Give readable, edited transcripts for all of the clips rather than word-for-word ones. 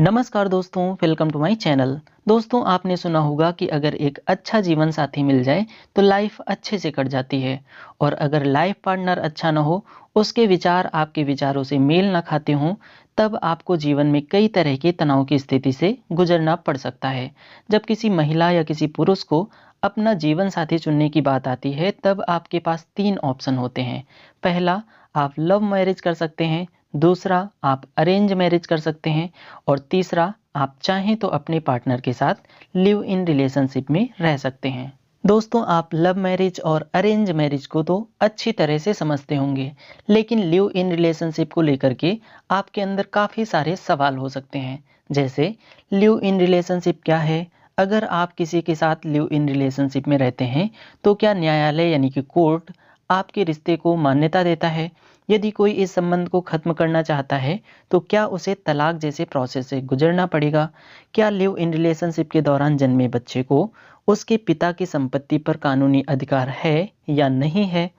नमस्कार दोस्तों, welcome to my channel. दोस्तों, आपने सुना होगा कि अगर एक अच्छा जीवन साथी मिल जाए तो लाइफ अच्छे से कट जाती है। और अगर लाइफ पार्टनर अच्छा ना हो, उसके विचार आपके विचारों से मेल ना खाते हों, तब आपको जीवन में कई तरह के तनाव की स्थिति से गुजरना पड़ सकता है। जब किसी महिला या किसी पुरुष को अपना जीवन साथी चुनने की बात आती है, तब आपके पास 3 ऑप्शन होते हैं। पहला, आप लव मैरिज कर सकते हैं। दूसरा, आप अरेंज मैरिज कर सकते हैं। और तीसरा, आप चाहें तो अपने पार्टनर के साथ लिव इन रिलेशनशिप में रह सकते हैं। दोस्तों, आप लव मैरिज और अरेंज मैरिज को तो अच्छी तरह से समझते होंगे, लेकिन लिव इन रिलेशनशिप को लेकर के आपके अंदर काफ़ी सारे सवाल हो सकते हैं। जैसे, लिव इन रिलेशनशिप क्या है? अगर आप किसी के साथ लिव इन रिलेशनशिप में रहते हैं, तो क्या न्यायालय यानी कि कोर्ट आपके रिश्ते को मान्यता देता है? यदि कोई इस संबंध को खत्म करना चाहता है, तो क्या उसे तलाक जैसे प्रोसेस से गुजरना पड़ेगा? क्या लिव इन रिलेशनशिप के दौरान जन्मे बच्चे को उसके पिता की संपत्ति पर कानूनी अधिकार है या नहीं है?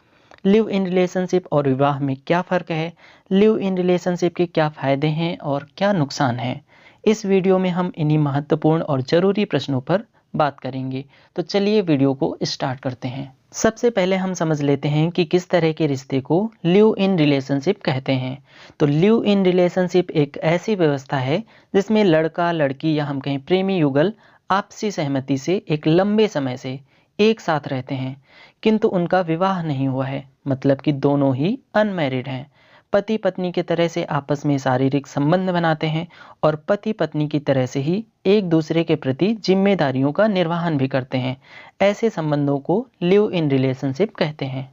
लिव इन रिलेशनशिप और विवाह में क्या फ़र्क है? लिव इन रिलेशनशिप के क्या फ़ायदे हैं और क्या नुकसान हैं? इस वीडियो में हम इन्हीं महत्वपूर्ण और ज़रूरी प्रश्नों पर बात करेंगे। तो चलिए वीडियो को स्टार्ट करते हैं। सबसे पहले हम समझ लेते हैं कि किस तरह के रिश्ते को लिव इन रिलेशनशिप कहते हैं। तो लिव इन रिलेशनशिप एक ऐसी व्यवस्था है जिसमें लड़का लड़की या हम कहें प्रेमी युगल आपसी सहमति से एक लंबे समय से एक साथ रहते हैं, किंतु उनका विवाह नहीं हुआ है। मतलब कि दोनों ही अनमैरिड हैं। पति पत्नी की तरह से आपस में शारीरिक संबंध बनाते हैं और पति पत्नी की तरह से ही एक दूसरे के प्रति जिम्मेदारियों का निर्वहन भी करते हैं। ऐसे संबंधों को लिव इन रिलेशनशिप कहते हैं।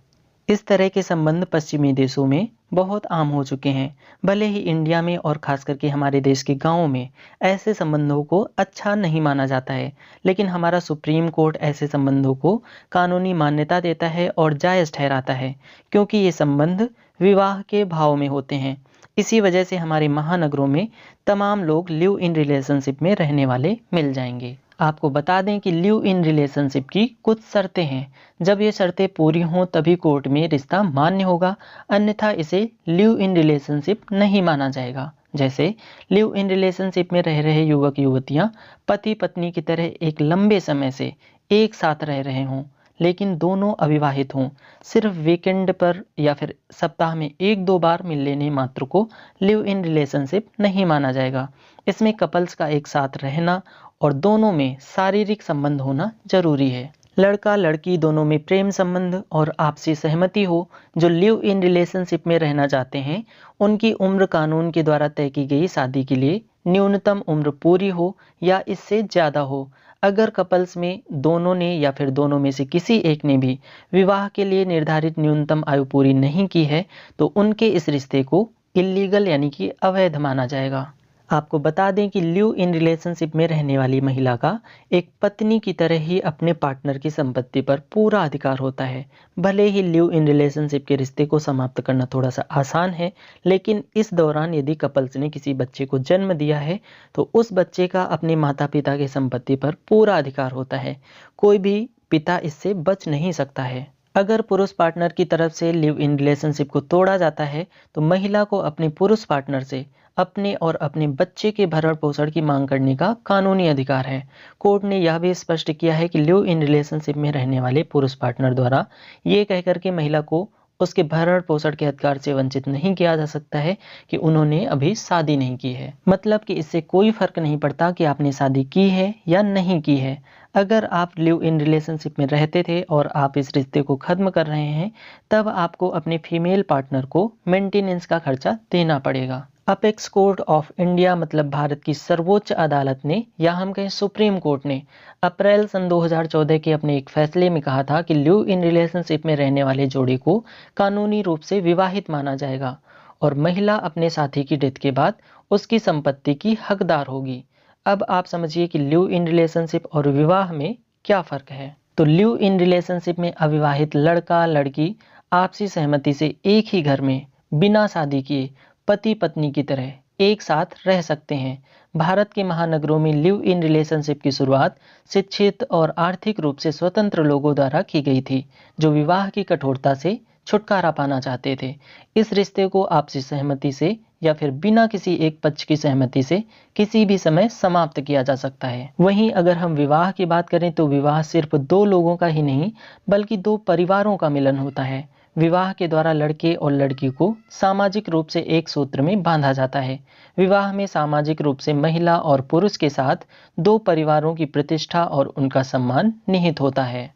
इस तरह के संबंध पश्चिमी देशों में बहुत आम हो चुके हैं। भले ही इंडिया में और खास करके हमारे देश के गांवों में ऐसे संबंधों को अच्छा नहीं माना जाता है, लेकिन हमारा सुप्रीम कोर्ट ऐसे संबंधों को कानूनी मान्यता देता है और जायज़ ठहराता है, क्योंकि ये संबंध विवाह के भाव में होते हैं। इसी वजह से हमारे महानगरों में तमाम लोग लिव इन रिलेशनशिप में रहने वाले मिल जाएंगे। आपको बता दें कि लिव इन रिलेशनशिप की कुछ शर्तें हैं। जब ये शर्तें पूरी हों तभी कोर्ट में रिश्ता मान्य होगा, अन्यथा इसे लिव इन रिलेशनशिप नहीं माना जाएगा। जैसे, लिव इन रिलेशनशिप में रह रहे युवक युवतियां पति पत्नी की तरह एक लंबे समय से एक साथ रह रहे हों, लेकिन दोनों अविवाहित हों। सिर्फ वीकेंड पर या फिर सप्ताह में एक दो बार मिल लेने मात्र को लिव इन रिलेशनशिप नहीं माना जाएगा। इसमें कपल्स का एक साथ रहना और दोनों में शारीरिक संबंध होना जरूरी है। लड़का लड़की दोनों में प्रेम संबंध और आपसी सहमति हो। जो लिव इन रिलेशनशिप में रहना चाहते हैं, उनकी उम्र कानून के द्वारा तय की गई शादी के लिए न्यूनतम उम्र पूरी हो या इससे ज़्यादा हो। अगर कपल्स में दोनों ने या फिर दोनों में से किसी एक ने भी विवाह के लिए निर्धारित न्यूनतम आयु पूरी नहीं की है, तो उनके इस रिश्ते को इल्लीगल यानी कि अवैध माना जाएगा। आपको बता दें कि लिव इन रिलेशनशिप में रहने वाली महिला का एक पत्नी की तरह ही अपने पार्टनर की संपत्ति पर पूरा अधिकार होता है। भले ही लिव इन रिलेशनशिप के रिश्ते को समाप्त करना थोड़ा सा आसान है, लेकिन इस दौरान यदि कपल्स ने किसी बच्चे को जन्म दिया है, तो उस बच्चे का अपने माता पिता की संपत्ति पर पूरा अधिकार होता है। कोई भी पिता इससे बच नहीं सकता है। अगर पुरुष पार्टनर की तरफ से लिव इन रिलेशनशिप को तोड़ा जाता है, तो महिला को अपने पुरुष पार्टनर से अपने और अपने बच्चे के भरण पोषण की मांग करने का कानूनी अधिकार है। कोर्ट ने यह भी स्पष्ट किया है कि लिव इन रिलेशनशिप में रहने वाले पुरुष पार्टनर द्वारा ये कहकर के महिला को उसके भरण पोषण के अधिकार से वंचित नहीं किया जा सकता है कि उन्होंने अभी शादी नहीं की है। मतलब कि इससे कोई फर्क नहीं पड़ता कि आपने शादी की है या नहीं की है। अगर आप लिव इन रिलेशनशिप में रहते थे और आप इस रिश्ते को खत्म कर रहे हैं, तब आपको अपने फीमेल पार्टनर को मेंटेनेंस का खर्चा देना पड़ेगा। अपेक्स कोर्ट ऑफ इंडिया मतलब भारत की सर्वोच्च अदालत ने या हम कहें सुप्रीम कोर्ट ने अप्रैल सन 2014 के अपने एक फैसले में कहा था कि लिव इन रिलेशनशिप में रहने वाले जोड़े को कानूनी रूप से विवाहित माना जाएगा और महिला अपने साथी की डेथ के बाद उसकी संपत्ति की हकदार होगी। अब आप समझिए कि लिव इन रिलेशनशिप और विवाह में क्या फ़र्क है। तो लिव इन रिलेशनशिप में अविवाहित लड़का लड़की आपसी सहमति से एक ही घर में बिना शादी किए पति पत्नी की तरह एक साथ रह सकते हैं। भारत के महानगरों में लिव इन रिलेशनशिप की शुरुआत शिक्षित और आर्थिक रूप से स्वतंत्र लोगों द्वारा की गई थी, जो विवाह की कठोरता से छुटकारा पाना चाहते थे। इस रिश्ते को आपसी सहमति से या फिर बिना किसी एक पक्ष की सहमति से किसी भी समय समाप्त किया जा सकता है। वहीं अगर हम विवाह की बात करें तो विवाह सिर्फ दो लोगों का ही नहीं बल्कि दो परिवारों का मिलन होता है। विवाह के द्वारा लड़के और लड़की को सामाजिक रूप से एक सूत्र में बांधा जाता है। विवाह में सामाजिक रूप से महिला और पुरुष के साथ दो परिवारों की प्रतिष्ठा और उनका सम्मान निहित होता है।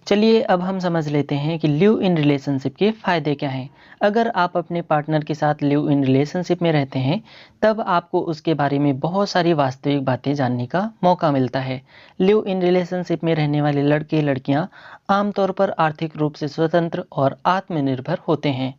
चलिए अब हम समझ लेते हैं कि लिव इन रिलेशनशिप के फायदे क्या हैं। अगर आप अपने पार्टनर के साथ लिव इन रिलेशनशिप में रहते हैं तब आपको उसके बारे में बहुत सारी वास्तविक बातें जानने का मौका मिलता है। लिव इन रिलेशनशिप में रहने वाले लड़के लड़कियां आमतौर पर आर्थिक रूप से स्वतंत्र और आत्मनिर्भर होते हैं।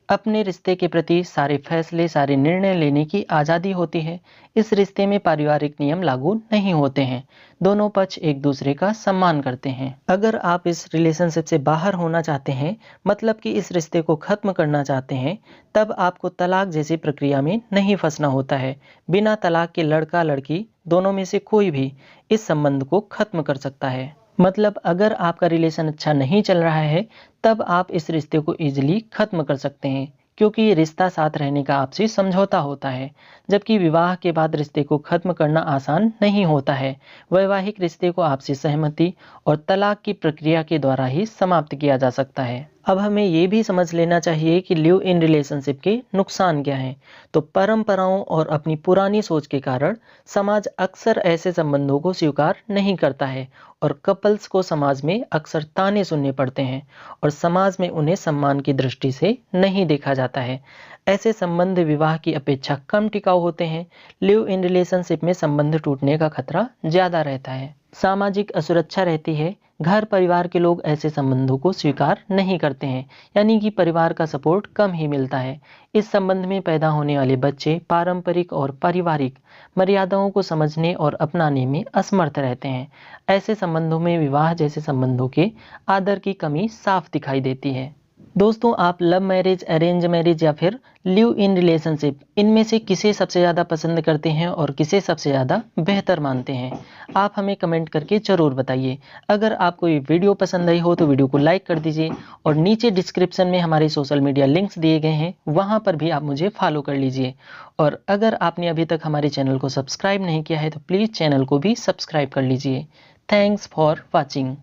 अपने रिश्ते के प्रति सारे फैसले सारे निर्णय लेने की आज़ादी होती है। इस रिश्ते में पारिवारिक नियम लागू नहीं होते हैं। दोनों पक्ष एक दूसरे का सम्मान करते हैं। अगर आप इस रिलेशनशिप से बाहर होना चाहते हैं मतलब कि इस रिश्ते को खत्म करना चाहते हैं तब आपको तलाक जैसी प्रक्रिया में नहीं फंसना होता है। बिना तलाक के लड़का लड़की दोनों में से कोई भी इस संबंध को खत्म कर सकता है। मतलब अगर आपका रिलेशन अच्छा नहीं चल रहा है तब आप इस रिश्ते को इजीली खत्म कर सकते हैं क्योंकि ये रिश्ता साथ रहने का आपसी समझौता होता है। जबकि विवाह के बाद रिश्ते को खत्म करना आसान नहीं होता है। वैवाहिक रिश्ते को आपसी सहमति और तलाक की प्रक्रिया के द्वारा ही समाप्त किया जा सकता है। अब हमें ये भी समझ लेना चाहिए कि लिव इन रिलेशनशिप के नुकसान क्या हैं। तो परंपराओं और अपनी पुरानी सोच के कारण समाज अक्सर ऐसे संबंधों को स्वीकार नहीं करता है और कपल्स को समाज में अक्सर ताने सुनने पड़ते हैं और समाज में उन्हें सम्मान की दृष्टि से नहीं देखा जाता है। ऐसे संबंध विवाह की अपेक्षा कम टिकाऊ होते हैं। लिव इन रिलेशनशिप में संबंध टूटने का खतरा ज्यादा रहता है। सामाजिक असुरक्षा रहती है। घर परिवार के लोग ऐसे संबंधों को स्वीकार नहीं करते हैं यानी कि परिवार का सपोर्ट कम ही मिलता है। इस संबंध में पैदा होने वाले बच्चे पारंपरिक और पारिवारिक मर्यादाओं को समझने और अपनाने में असमर्थ रहते हैं। ऐसे संबंधों में विवाह जैसे संबंधों के आदर की कमी साफ दिखाई देती है। दोस्तों आप लव मैरिज अरेंज मैरिज या फिर लिव इन रिलेशनशिप इनमें से किसे सबसे ज़्यादा पसंद करते हैं और किसे सबसे ज़्यादा बेहतर मानते हैं? आप हमें कमेंट करके ज़रूर बताइए। अगर आपको ये वीडियो पसंद आई हो तो वीडियो को लाइक कर दीजिए और नीचे डिस्क्रिप्शन में हमारे सोशल मीडिया लिंक्स दिए गए हैं वहाँ पर भी आप मुझे फॉलो कर लीजिए। और अगर आपने अभी तक हमारे चैनल को सब्सक्राइब नहीं किया है तो प्लीज़ चैनल को भी सब्सक्राइब कर लीजिए। Thanks for watching.